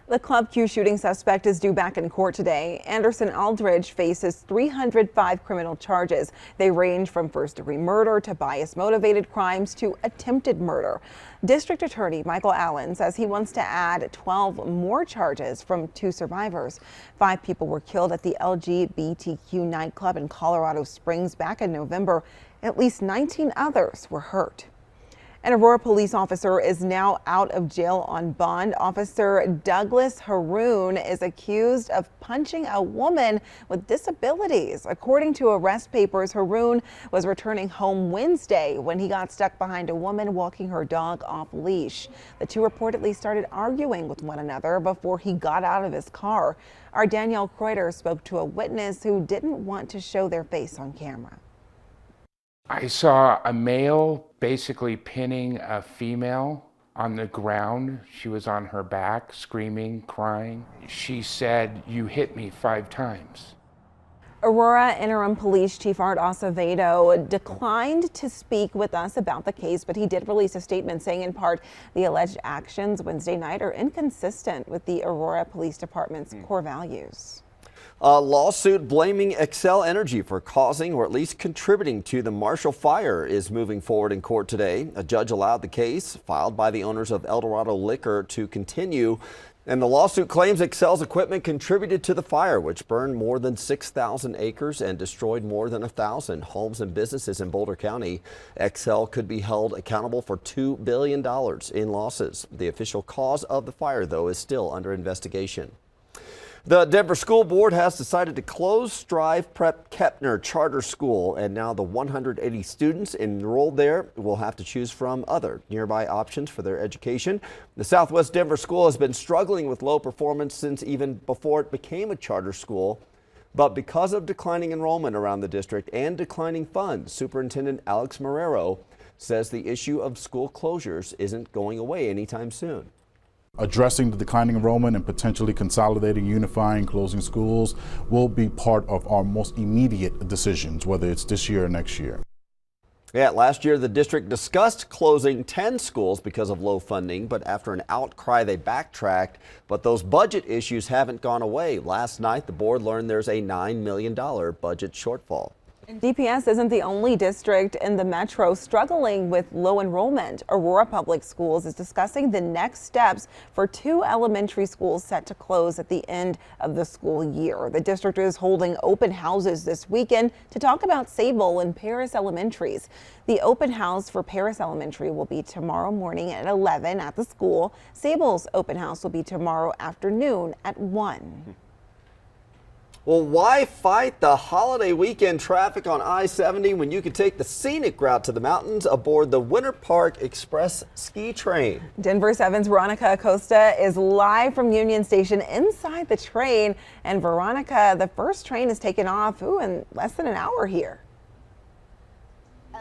The Club Q shooting suspect is due back in court today. Anderson Aldridge faces 305 criminal charges. They range from first-degree murder to bias-motivated crimes to attempted murder. District Attorney Michael Allen says he wants to add 12 more charges from 2 survivors. 5 people were killed at the LGBTQ nightclub in Colorado Springs back in November. At least 19 others were hurt. An Aurora police officer is now out of jail on bond. Officer Douglas Haroon is accused of punching a woman with disabilities. According to arrest papers, Haroon was returning home Wednesday when he got stuck behind a woman walking her dog off leash. The two reportedly started arguing with one another before he got out of his car. Our Danielle Kreuter spoke to a witness who didn't want to show their face on camera. I saw a male basically pinning a female on the ground. She was on her back, screaming, crying. She said, "You hit me 5 times." Aurora Interim Police Chief Art Acevedo declined to speak with us about the case, but he did release a statement saying in part the alleged actions Wednesday night are inconsistent with the Aurora Police Department's core values. A lawsuit blaming Xcel Energy for causing or at least contributing to the Marshall fire is moving forward in court today. A judge allowed the case filed by the owners of Eldorado Liquor to continue. And the lawsuit claims Xcel's equipment contributed to the fire, which burned more than 6,000 acres and destroyed more than 1,000 homes and businesses in Boulder County. Xcel could be held accountable for $2 billion in losses. The official cause of the fire, though, is still under investigation. The Denver School Board has decided to close Strive Prep Kepner Charter School, and now the 180 students enrolled there will have to choose from other nearby options for their education. The Southwest Denver School has been struggling with low performance since even before it became a charter school. But because of declining enrollment around the district and declining funds, Superintendent Alex Marrero says the issue of school closures isn't going away anytime soon. Addressing the declining enrollment and potentially consolidating, unifying, closing schools will be part of our most immediate decisions, whether it's this year or next year. Yeah, last year the district discussed closing 10 schools because of low funding, but after an outcry they backtracked. But those budget issues haven't gone away. Last night the board learned there's a $9 million budget shortfall. DPS isn't the only district in the metro struggling with low enrollment. Aurora Public Schools is discussing the next steps for 2 elementary schools set to close at the end of the school year. The district is holding open houses this weekend to talk about Sable and Paris Elementaries. The open house for Paris Elementary will be tomorrow morning at 11 at the school. Sable's open house will be tomorrow afternoon at 1. Well, why fight the holiday weekend traffic on I-70 when you can take the scenic route to the mountains aboard the Winter Park Express ski train? Denver 7's Veronica Acosta is live from Union Station inside the train. And Veronica, the first train is taken off in less than an hour here.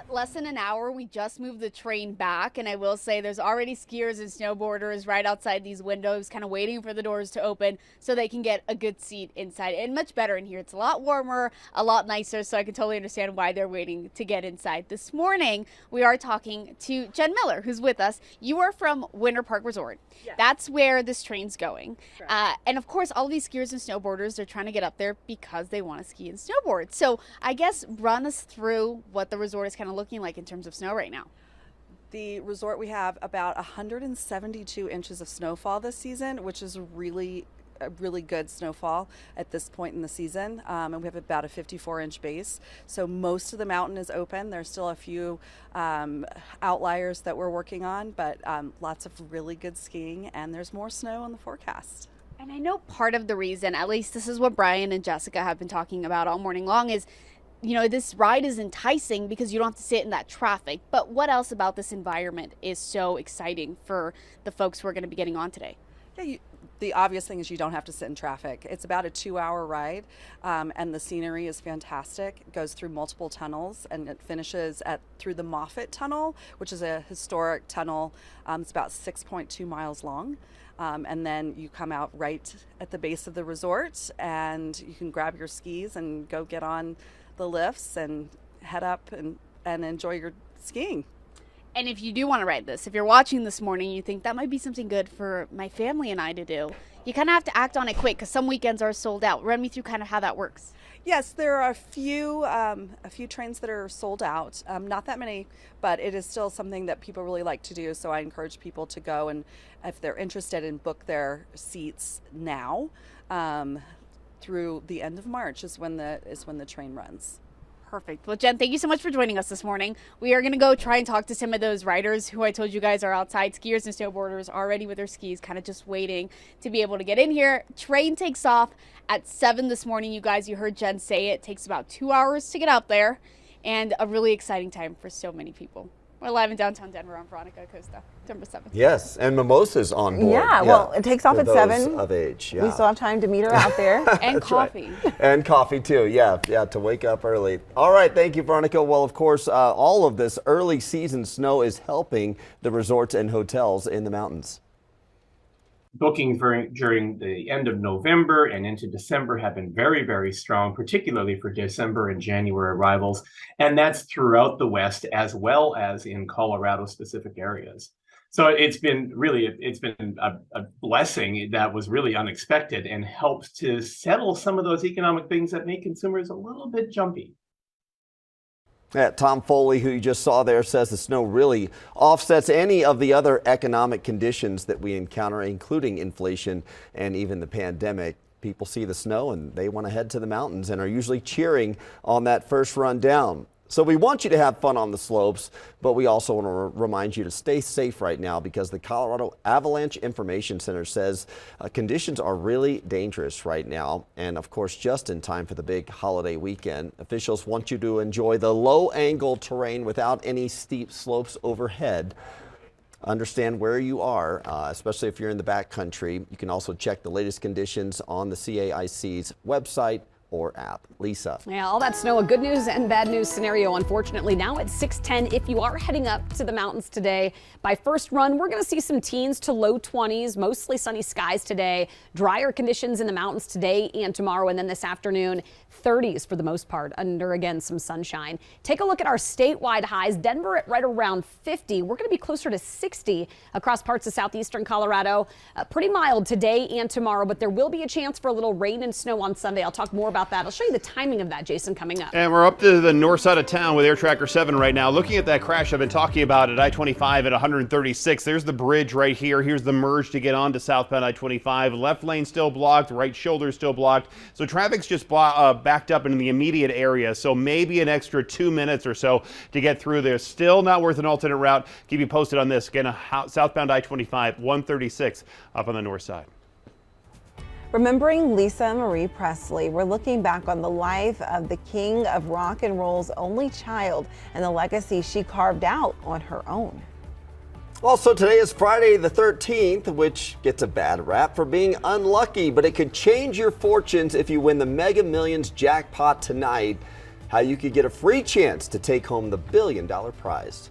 Less than an hour. We just moved the train back, and I will say there's already skiers and snowboarders right outside these windows kind of waiting for the doors to open so they can get a good seat inside, and much better in here. It's a lot warmer, a lot nicer, so I can totally understand why they're waiting to get inside. This morning we are talking to Jen Miller, who's with us. You are from Winter Park Resort. Yes. That's where this train's going. Sure. And of course all of these skiers and snowboarders, they're trying to get up there because they want to ski and snowboard. So I guess run us through what the resort is kind of looking like in terms of snow right now. The resort, we have about 172 inches of snowfall this season, which is a really good snowfall at this point in the season. And we have about a 54-inch base. So most of the mountain is open. There's still a few outliers that we're working on, but lots of really good skiing, and there's more snow on the forecast. And I know part of the reason, at least this is what Brian and Jessica have been talking about all morning long, is this ride is enticing because you don't have to sit in that traffic. But what else about this environment is so exciting for the folks who are going to be getting on today? Yeah, the obvious thing is you don't have to sit in traffic. It's about a 2-hour ride, and the scenery is fantastic. It goes through multiple tunnels, and it finishes through the Moffett Tunnel, which is a historic tunnel. It's about 6.2 miles long. And then you come out right at the base of the resort, and you can grab your skis and go get on the lifts and head up and enjoy your skiing. And if you do want to ride this, if you're watching this morning, you think that might be something good for my family and I to do, you kind of have to act on it quick because some weekends are sold out. Run me through kind of how that works. Yes, there are a few trains that are sold out. Not that many, but it is still something that people really like to do. So I encourage people to go, and if they're interested, in book their seats now. Through the end of March is when the train runs. Perfect. Well, Jen, thank you so much for joining us this morning. We are going to go try and talk to some of those riders who I told you guys are outside, skiers and snowboarders already with their skis, kind of just waiting to be able to get in here. Train takes off at 7 this morning. You guys, you heard Jen say it takes about 2 hours to get out there, and a really exciting time for so many people. We're live in downtown Denver. I'm Veronica Acosta, Denver7. Yes, and mimosas on board. Yeah, well, it takes off for at those 7. Of age, yeah. We still have time to meet her out there. And coffee. Right. And coffee too, yeah, to wake up early. All right, thank you, Veronica. Well, of course, all of this early season snow is helping the resorts and hotels in the mountains. Bookings during the end of November and into December have been very, very strong, particularly for December and January arrivals. And that's throughout the West as well as in Colorado specific areas. So it's been a blessing that was really unexpected and helps to settle some of those economic things that make consumers a little bit jumpy. Yeah, Tom Foley, who you just saw there, says the snow really offsets any of the other economic conditions that we encounter, including inflation and even the pandemic. People see the snow and they want to head to the mountains and are usually cheering on that first run down. So we want you to have fun on the slopes, but we also want to remind you to stay safe right now because the Colorado Avalanche Information Center says conditions are really dangerous right now. And of course, just in time for the big holiday weekend, officials want you to enjoy the low angle terrain without any steep slopes overhead. Understand where you are, especially if you're in the backcountry. You can also check the latest conditions on the CAIC's website or app. Lisa. Yeah, all that snow, a good news and bad news scenario, unfortunately. Now at 6:10, if you are heading up to the mountains today, by first run, we're going to see some teens to low 20s, mostly sunny skies today, drier conditions in the mountains today and tomorrow, and then this afternoon, 30s for the most part, under, again, some sunshine. Take a look at our statewide highs. Denver at right around 50. We're going to be closer to 60 across parts of southeastern Colorado. Pretty mild today and tomorrow, but there will be a chance for a little rain and snow on Sunday. I'll talk more about that. I'll show you the timing of that, Jason, coming up. And we're up to the north side of town with Air Tracker 7 right now. Looking at that crash I've been talking about at I-25 at 136. There's the bridge right here. Here's the merge to get onto southbound I-25. Left lane still blocked. Right shoulder still blocked. So traffic's just backed up in the immediate area. So maybe an extra 2 minutes or so to get through there. Still not worth an alternate route. Keep you posted on this. Again, southbound I-25, 136 up on the north side. Remembering Lisa Marie Presley, we're looking back on the life of the king of rock and roll's only child and the legacy she carved out on her own. Also, today is Friday the 13th, which gets a bad rap for being unlucky, but it could change your fortunes if you win the Mega Millions jackpot tonight. How you could get a free chance to take home the $1 billion prize.